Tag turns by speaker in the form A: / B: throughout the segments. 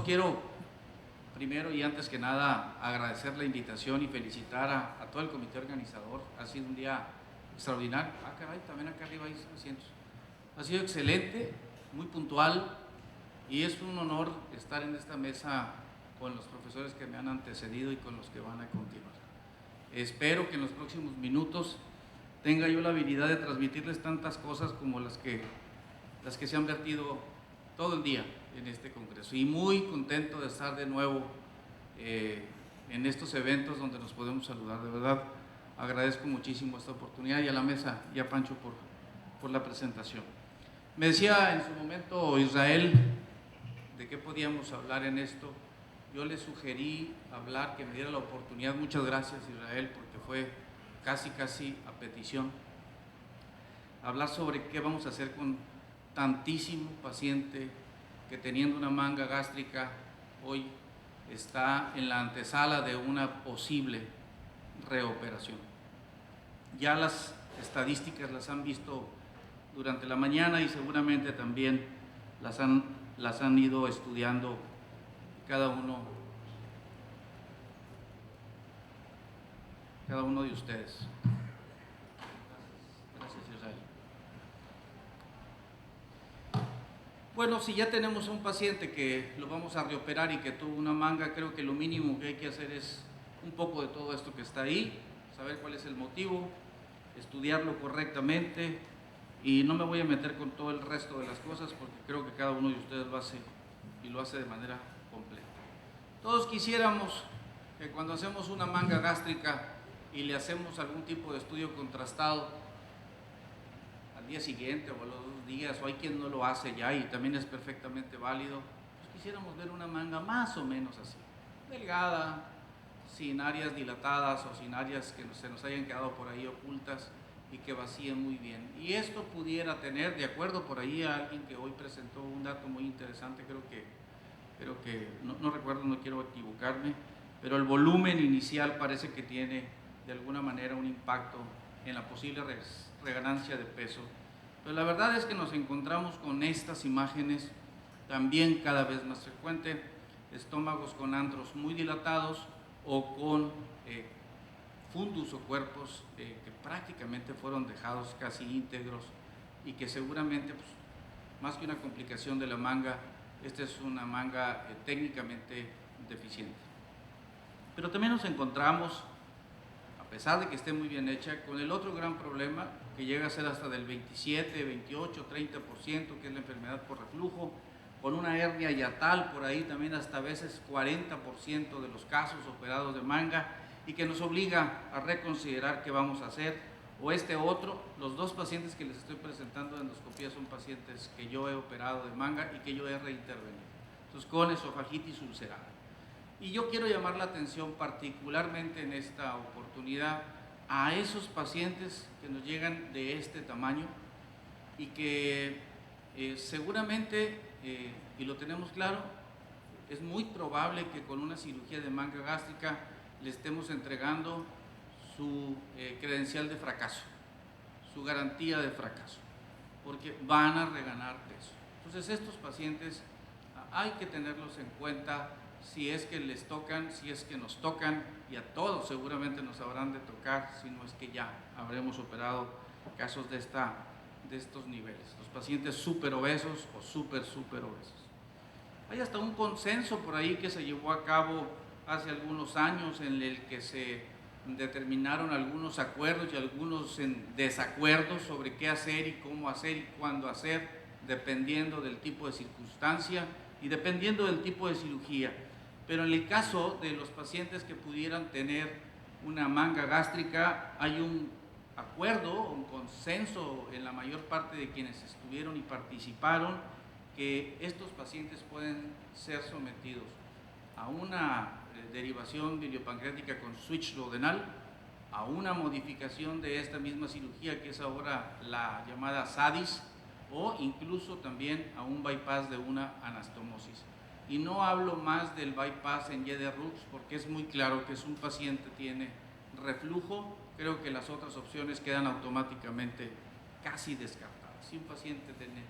A: todos, quiero primero y antes que nada agradecer la invitación y felicitar a todo el comité organizador. Ha sido un día extraordinario. Ah, caray, también acá arriba hay asientos. Ha sido excelente, muy puntual, y es un honor estar en esta mesa con los profesores que me han antecedido y con los que van a continuar. Espero que en los próximos minutos tenga yo la habilidad de transmitirles tantas cosas como las que se han vertido todo el día en este congreso, y muy contento de estar de nuevo en estos eventos donde nos podemos saludar. De verdad agradezco muchísimo esta oportunidad, y a la mesa y a Pancho por la presentación. Me decía en su momento Israel de qué podíamos hablar en esto. Yo le sugerí hablar, que me diera la oportunidad. Muchas gracias, Israel, porque fue casi a petición, hablar sobre qué vamos a hacer con tantísimo paciente que, teniendo una manga gástrica, hoy está en la antesala de una posible reoperación. Ya las estadísticas las han visto durante la mañana y seguramente también las han ido estudiando cada uno de ustedes. Gracias, Israel. Bueno, si ya tenemos un paciente que lo vamos a reoperar y que tuvo una manga, creo que lo mínimo que hay que hacer es un poco de todo esto que está ahí, saber cuál es el motivo, estudiarlo correctamente, y no me voy a meter con todo el resto de las cosas porque creo que cada uno de ustedes lo hace, y lo hace de manera completa. Todos quisiéramos que cuando hacemos una manga gástrica y le hacemos algún tipo de estudio contrastado, al día siguiente o a los 2 días, o hay quien no lo hace ya y también es perfectamente válido, pues quisiéramos ver una manga más o menos así, delgada, sin áreas dilatadas o sin áreas que se nos hayan quedado por ahí ocultas, y que vacíen muy bien. Y esto pudiera tener, de acuerdo por ahí a alguien que hoy presentó un dato muy interesante, creo que no recuerdo, no quiero equivocarme, pero el volumen inicial parece que tiene de alguna manera un impacto en la posible reganancia de peso. Pero la verdad es que nos encontramos con estas imágenes también cada vez más frecuente: estómagos con antros muy dilatados o con fundus o cuerpos que prácticamente fueron dejados casi íntegros, y que seguramente, pues, más que una complicación de la manga, esta es una manga técnicamente deficiente. Pero también nos encontramos, a pesar de que esté muy bien hecha, con el otro gran problema que llega a ser hasta del 27, 28, 30%, que es la enfermedad por reflujo, con una hernia hiatal por ahí también, hasta a veces 40% de los casos operados de manga, y que nos obliga a reconsiderar qué vamos a hacer. O este otro, los 2 pacientes que les estoy presentando de endoscopía son pacientes que yo he operado de manga y que yo he reintervenido, entonces con esofagitis ulcerada. Y yo quiero llamar la atención particularmente en esta oportunidad a esos pacientes que nos llegan de este tamaño y que seguramente, y lo tenemos claro, es muy probable que con una cirugía de manga gástrica le estemos entregando su credencial de fracaso, su garantía de fracaso, porque van a reganar peso. Entonces estos pacientes hay que tenerlos en cuenta si es que les tocan, si es que nos tocan, y a todos seguramente nos habrán de tocar, si no es que ya habremos operado casos de estos niveles, los pacientes súper obesos o súper obesos. Hay hasta un consenso por ahí que se llevó a cabo hace algunos años, en el que se determinaron algunos acuerdos y algunos desacuerdos sobre qué hacer y cómo hacer y cuándo hacer, dependiendo del tipo de circunstancia y dependiendo del tipo de cirugía. Pero en el caso de los pacientes que pudieran tener una manga gástrica, hay un acuerdo, un consenso en la mayor parte de quienes estuvieron y participaron, que estos pacientes pueden ser sometidos a una derivación biliopancreática con switch duodenal, a una modificación de esta misma cirugía que es ahora la llamada SADIS, o incluso también a un bypass de una anastomosis. Y no hablo más del bypass en Y de Rux porque es muy claro que si un paciente tiene reflujo, creo que las otras opciones quedan automáticamente casi descartadas. Si un paciente tiene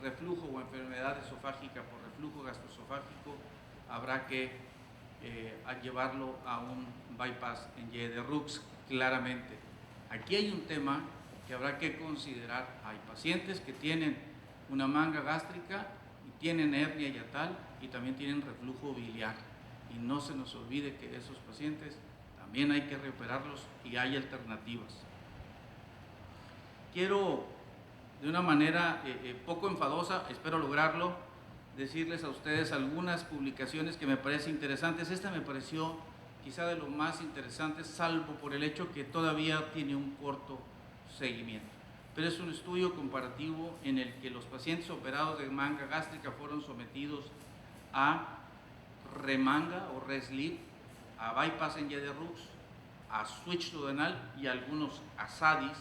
A: reflujo o enfermedad esofágica por reflujo, reflujo gastroesofágico, habrá que llevarlo a un bypass en Y de Rux, claramente. Aquí hay un tema que habrá que considerar. Hay pacientes que tienen una manga gástrica y tienen hernia yatal y también tienen reflujo biliar. Y no se nos olvide que esos pacientes también hay que reoperarlos y hay alternativas. Quiero, de una manera poco enfadosa, espero lograrlo, decirles a ustedes algunas publicaciones que me parecen interesantes. Esta me pareció quizá de lo más interesante, salvo por el hecho que todavía tiene un corto seguimiento. Pero es un estudio comparativo en el que los pacientes operados de manga gástrica fueron sometidos a remanga o reslip, a bypass en Y de Rux, a switch duodenal y algunos a SADIS,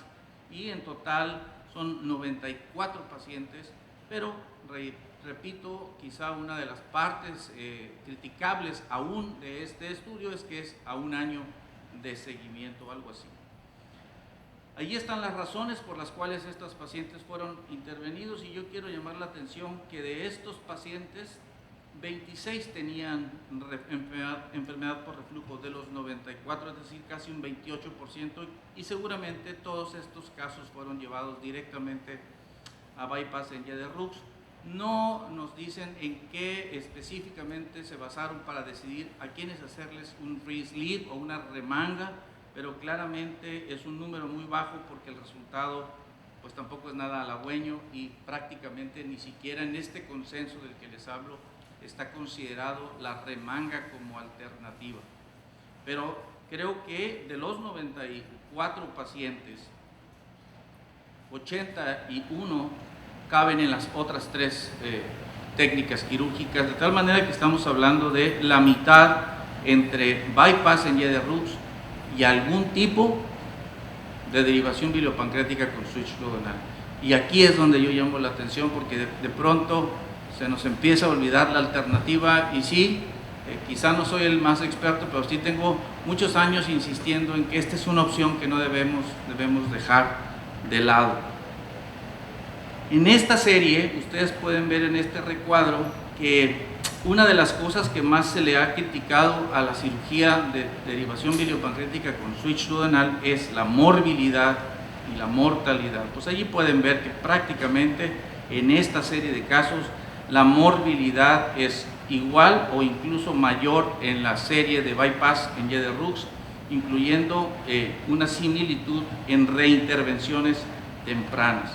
A: y en total son 94 pacientes, pero repito, quizá una de las partes criticables aún de este estudio es que es a un año de seguimiento o algo así. Allí están las razones por las cuales estos pacientes fueron intervenidos, y yo quiero llamar la atención que de estos pacientes 26 tenían enfermedad por reflujo de los 94, es decir, casi un 28%, y seguramente todos estos casos fueron llevados directamente a bypass en Y de Rux. No nos dicen en qué específicamente se basaron para decidir a quiénes hacerles un re-sleeve o una remanga, pero claramente es un número muy bajo porque el resultado pues tampoco es nada halagüeño y prácticamente ni siquiera en este consenso del que les hablo está considerado la remanga como alternativa. Pero creo que de los 94 pacientes, 81 caben en las otras tres técnicas quirúrgicas, de tal manera que estamos hablando de la mitad entre bypass en Y de Rux y algún tipo de derivación biliopancreática con switch duodenal. Y aquí es donde yo llamo la atención, porque de pronto se nos empieza a olvidar la alternativa. Y sí, quizá no soy el más experto, pero sí tengo muchos años insistiendo en que esta es una opción que no debemos dejar de lado. En esta serie, ustedes pueden ver en este recuadro que una de las cosas que más se le ha criticado a la cirugía de derivación biliopancreática con switch duodenal es la morbilidad y la mortalidad. Pues allí pueden ver que prácticamente en esta serie de casos la morbilidad es igual o incluso mayor en la serie de bypass en Y de Rux, incluyendo una similitud en reintervenciones tempranas.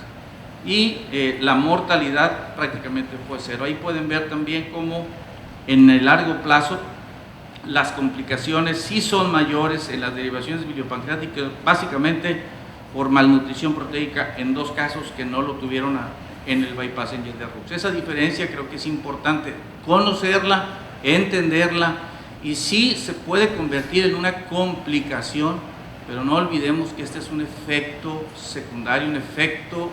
A: Y la mortalidad prácticamente fue cero. Ahí pueden ver también cómo en el largo plazo las complicaciones sí son mayores en las derivaciones biliopancreáticas, básicamente por malnutrición proteica en dos casos que no lo tuvieron en el bypass en Y de Rux. Esa diferencia creo que es importante conocerla, entenderla, y sí se puede convertir en una complicación, pero no olvidemos que este es un efecto secundario, un efecto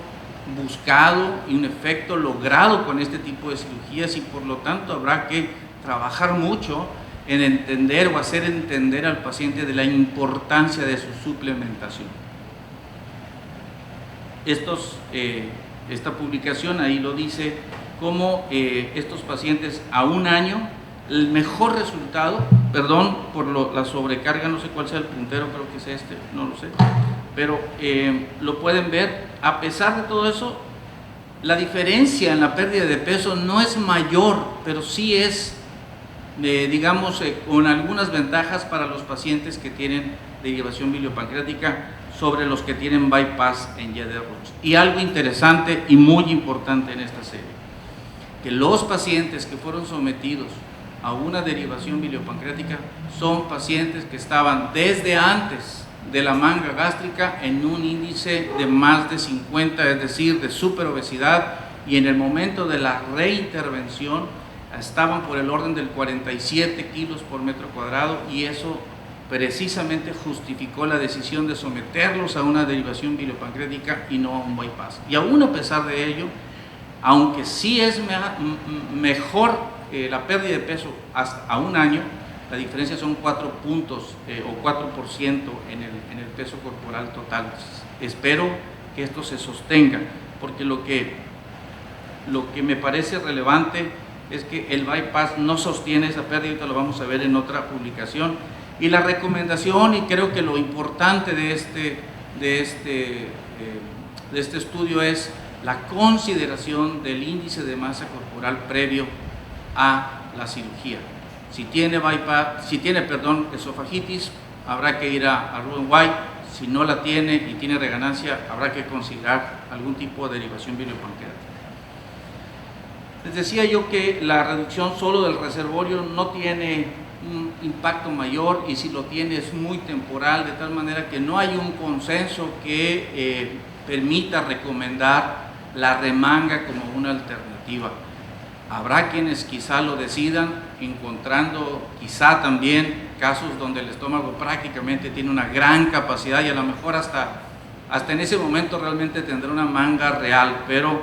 A: buscado y un efecto logrado con este tipo de cirugías, y por lo tanto habrá que trabajar mucho en entender o hacer entender al paciente de la importancia de su suplementación. Esta publicación ahí lo dice, cómo estos pacientes a un año, el mejor resultado, perdón por la sobrecarga, no sé cuál sea el puntero, creo que es este, no lo sé, pero lo pueden ver. A pesar de todo eso, la diferencia en la pérdida de peso no es mayor, pero sí es, digamos, con algunas ventajas para los pacientes que tienen derivación biliopancreática sobre los que tienen bypass en Y de Rux. Y algo interesante y muy importante en esta serie, que los pacientes que fueron sometidos a una derivación biliopancreática son pacientes que estaban desde antes de la manga gástrica en un índice de más de 50, es decir, de superobesidad, y en el momento de la reintervención estaban por el orden del 47 kilos por metro cuadrado, y eso precisamente justificó la decisión de someterlos a una derivación biliopancreática y no a un bypass. Y aún a pesar de ello, aunque sí es mejor la pérdida de peso hasta a un año, la diferencia son 4 puntos o 4% en el peso corporal total. Espero que esto se sostenga, porque lo que me parece relevante es que el bypass no sostiene esa pérdida, ahorita lo vamos a ver en otra publicación. Y la recomendación, y creo que lo importante de este estudio es la consideración del índice de masa corporal previo a la cirugía. Si tiene esofagitis, habrá que ir a Roux-en-Y. Si no la tiene y tiene reganancia, habrá que considerar algún tipo de derivación biliopancreática. Les decía yo que la reducción solo del reservorio no tiene un impacto mayor, y si lo tiene es muy temporal, de tal manera que no hay un consenso que permita recomendar la remanga como una alternativa. Habrá quienes quizá lo decidan, encontrando quizá también casos donde el estómago prácticamente tiene una gran capacidad y a lo mejor hasta en ese momento realmente tendrá una manga real, pero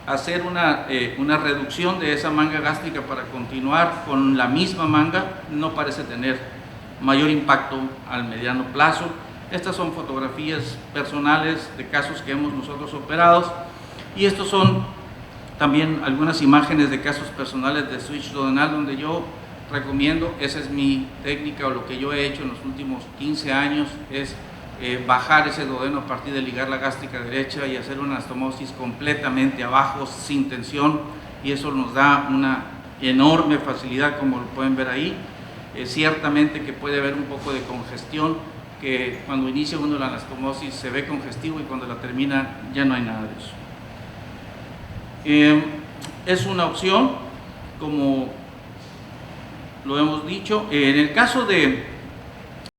A: hacer una reducción de esa manga gástrica para continuar con la misma manga no parece tener mayor impacto al mediano plazo. Estas son fotografías personales de casos que hemos nosotros operado, y estos son también algunas imágenes de casos personales de switch duodenal, donde yo recomiendo, esa es mi técnica o lo que yo he hecho en los últimos 15 años, es bajar ese duodeno a partir de ligar la gástrica derecha y hacer una anastomosis completamente abajo, sin tensión, y eso nos da una enorme facilidad, como lo pueden ver ahí. Ciertamente que puede haber un poco de congestión, que cuando inicia uno la anastomosis se ve congestivo y cuando la termina ya no hay nada de eso. Es una opción, como lo hemos dicho. En el caso de